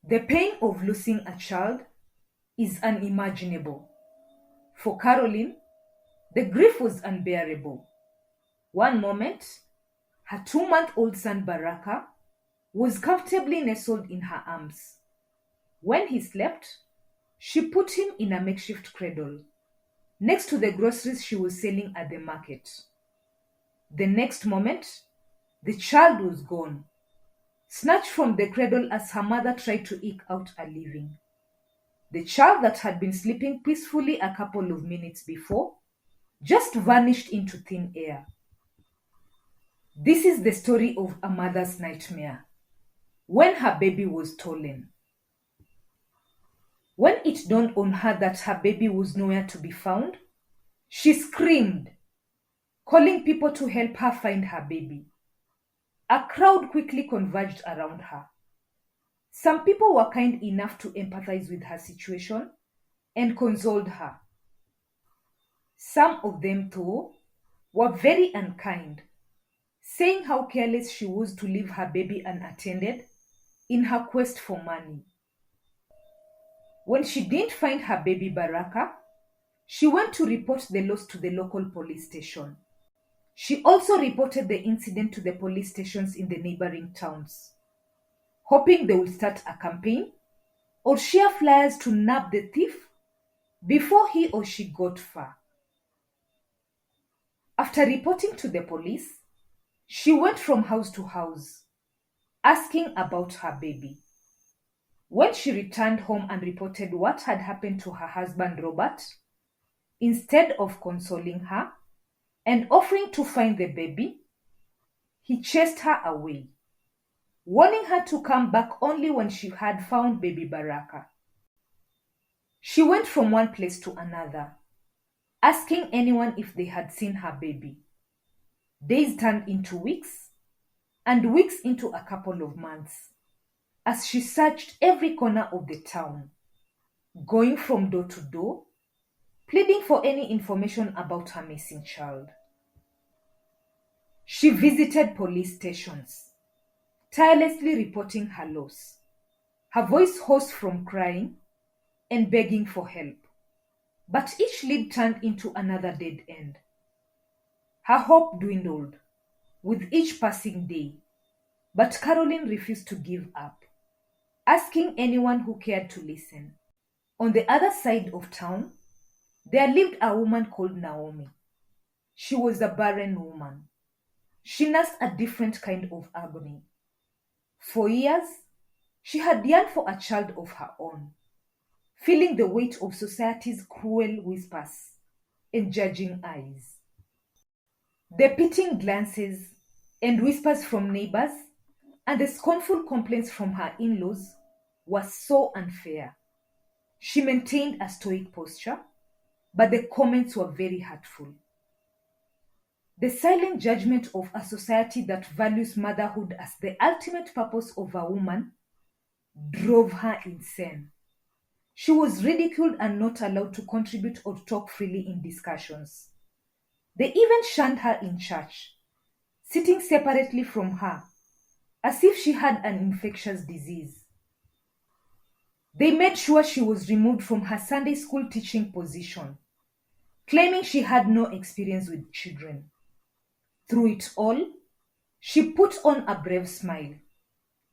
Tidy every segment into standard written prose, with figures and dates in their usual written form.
The pain of losing a child is unimaginable. For Caroline, the grief was unbearable. One moment, her 2-month-old son Baraka was comfortably nestled in her arms. When he slept, she put him in a makeshift cradle next to the groceries she was selling at the market. The next moment, the child was gone, snatched from the cradle as her mother tried to eke out a living. The child that had been sleeping peacefully a couple of minutes before just vanished into thin air. This is the story of a mother's nightmare when her baby was stolen. When it dawned on her that her baby was nowhere to be found, she screamed, calling people to help her find her baby. A crowd quickly converged around her. Some people were kind enough to empathize with her situation and consoled her. Some of them, though, were very unkind, saying how careless she was to leave her baby unattended in her quest for money. When she didn't find her baby Baraka, she went to report the loss to the local police station. She also reported the incident to the police stations in the neighboring towns, hoping they would start a campaign or share flyers to nab the thief before he or she got far. After reporting to the police, she went from house to house, asking about her baby. When she returned home and reported what had happened to her husband Robert, instead of consoling her and offering to find the baby, he chased her away, warning her to come back only when she had found baby Baraka. She went from one place to another, asking anyone if they had seen her baby. Days turned into weeks, and weeks into a couple of months, as she searched every corner of the town, going from door to door, pleading for any information about her missing child. She visited police stations, tirelessly reporting her loss, her voice hoarse from crying and begging for help. But each lead turned into another dead end. Her hope dwindled with each passing day, but Caroline refused to give up, asking anyone who cared to listen. On the other side of town, there lived a woman called Naomi. She was a barren woman. She nursed a different kind of agony. For years, she had yearned for a child of her own, feeling the weight of society's cruel whispers and judging eyes. The pitying glances and whispers from neighbors and the scornful complaints from her in-laws were so unfair. She maintained a stoic posture, but the comments were very hurtful. The silent judgment of a society that values motherhood as the ultimate purpose of a woman drove her insane. She was ridiculed and not allowed to contribute or talk freely in discussions. They even shunned her in church, sitting separately from her, as if she had an infectious disease. They made sure she was removed from her Sunday school teaching position, claiming she had no experience with children. Through it all, she put on a brave smile,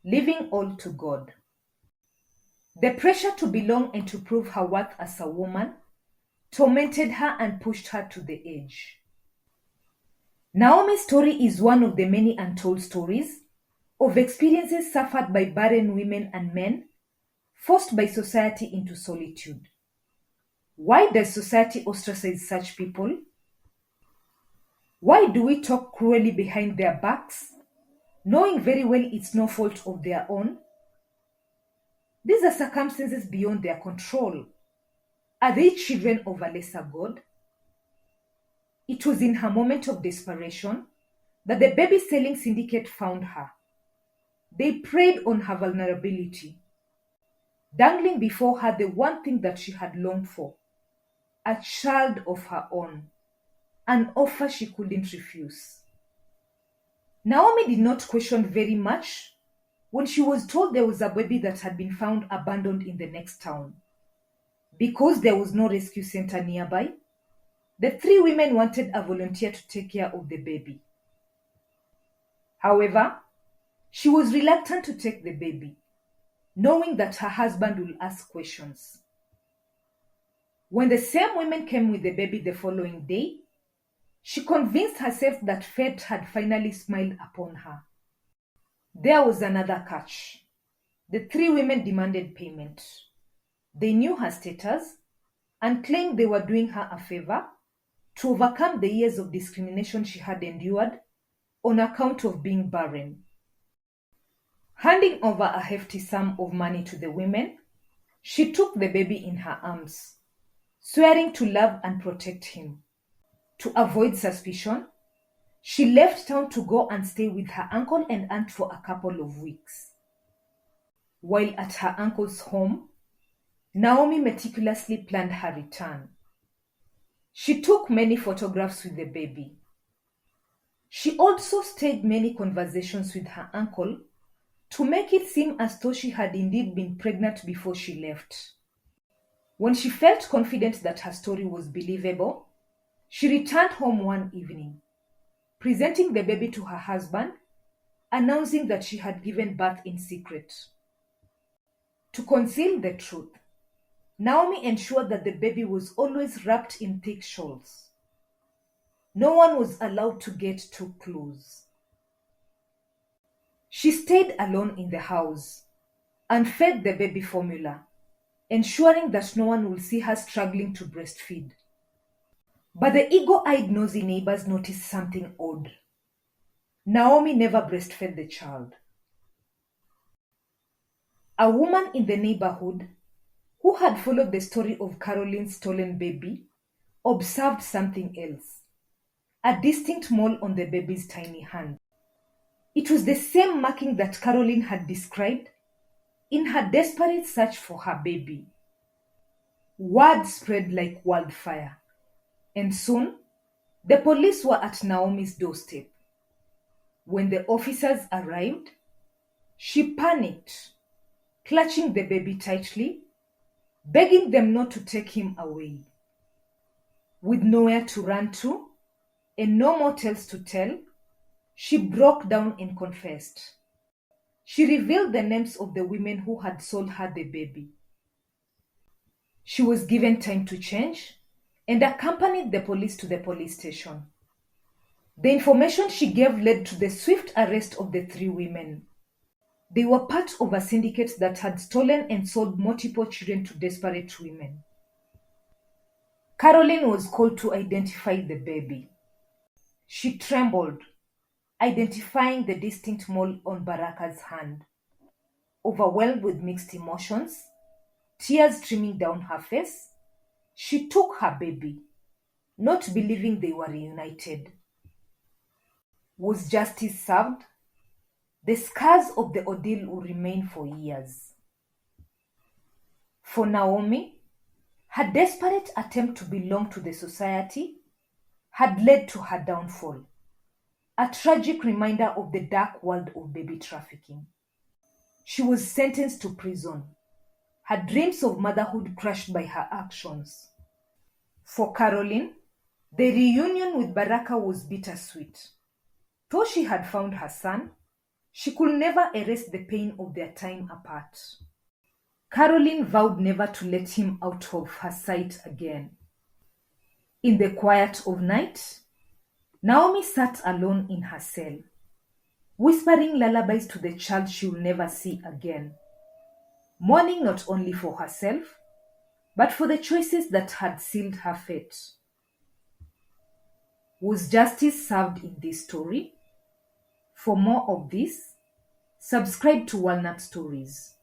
leaving all to God. The pressure to belong and to prove her worth as a woman tormented her and pushed her to the edge. Naomi's story is one of the many untold stories of experiences suffered by barren women and men forced by society into solitude. Why does society ostracize such people? Why do we talk cruelly behind their backs, knowing very well it's no fault of their own? These are circumstances beyond their control. Are they children of a lesser God? It was in her moment of desperation that the baby selling syndicate found her. They preyed on her vulnerability, dangling before her the one thing that she had longed for, a child of her own, an offer she couldn't refuse. Naomi did not question very much when she was told there was a baby that had been found abandoned in the next town. Because there was no rescue center nearby, the three women wanted a volunteer to take care of the baby. However, she was reluctant to take the baby, knowing that her husband will ask questions. When the same women came with the baby the following day, she convinced herself that fate had finally smiled upon her. There was another catch. The three women demanded payment. They knew her status and claimed they were doing her a favor to overcome the years of discrimination she had endured on account of being barren. Handing over a hefty sum of money to the women, she took the baby in her arms, swearing to love and protect him. To avoid suspicion, she left town to go and stay with her uncle and aunt for a couple of weeks. While at her uncle's home, Naomi meticulously planned her return. She took many photographs with the baby. She also staged many conversations with her uncle to make it seem as though she had indeed been pregnant before she left. When she felt confident that her story was believable, she returned home one evening, presenting the baby to her husband, announcing that she had given birth in secret. To conceal the truth, Naomi ensured that the baby was always wrapped in thick shawls. No one was allowed to get too close. She stayed alone in the house and fed the baby formula, ensuring that no one would see her struggling to breastfeed. But the eagle-eyed nosy neighbors noticed something odd. Naomi never breastfed the child. A woman in the neighborhood who had followed the story of Caroline's stolen baby observed something else, a distinct mole on the baby's tiny hand. It was the same marking that Caroline had described in her desperate search for her baby. Word spread like wildfire, and soon the police were at Naomi's doorstep. When the officers arrived, she panicked, clutching the baby tightly, begging them not to take him away. With nowhere to run to and no more tales to tell, she broke down and confessed. She revealed the names of the women who had sold her the baby. She was given time to change and accompanied the police to the police station. The information she gave led to the swift arrest of the three women. They were part of a syndicate that had stolen and sold multiple children to desperate women. Caroline was called to identify the baby. She trembled, identifying the distinct mole on Baraka's hand. Overwhelmed with mixed emotions, tears streaming down her face, she took her baby, not believing they were reunited. Was justice served? The scars of the ordeal will remain for years. For Naomi, her desperate attempt to belong to the society had led to her downfall, a tragic reminder of the dark world of baby trafficking. She was sentenced to prison, her dreams of motherhood crushed by her actions. For Caroline, the reunion with Baraka was bittersweet. Though she had found her son, she could never erase the pain of their time apart. Caroline vowed never to let him out of her sight again. In the quiet of night, Naomi sat alone in her cell, whispering lullabies to the child she will never see again, mourning not only for herself, but for the choices that had sealed her fate. Was justice served in this story? For more of this, subscribe to Walnut Stories.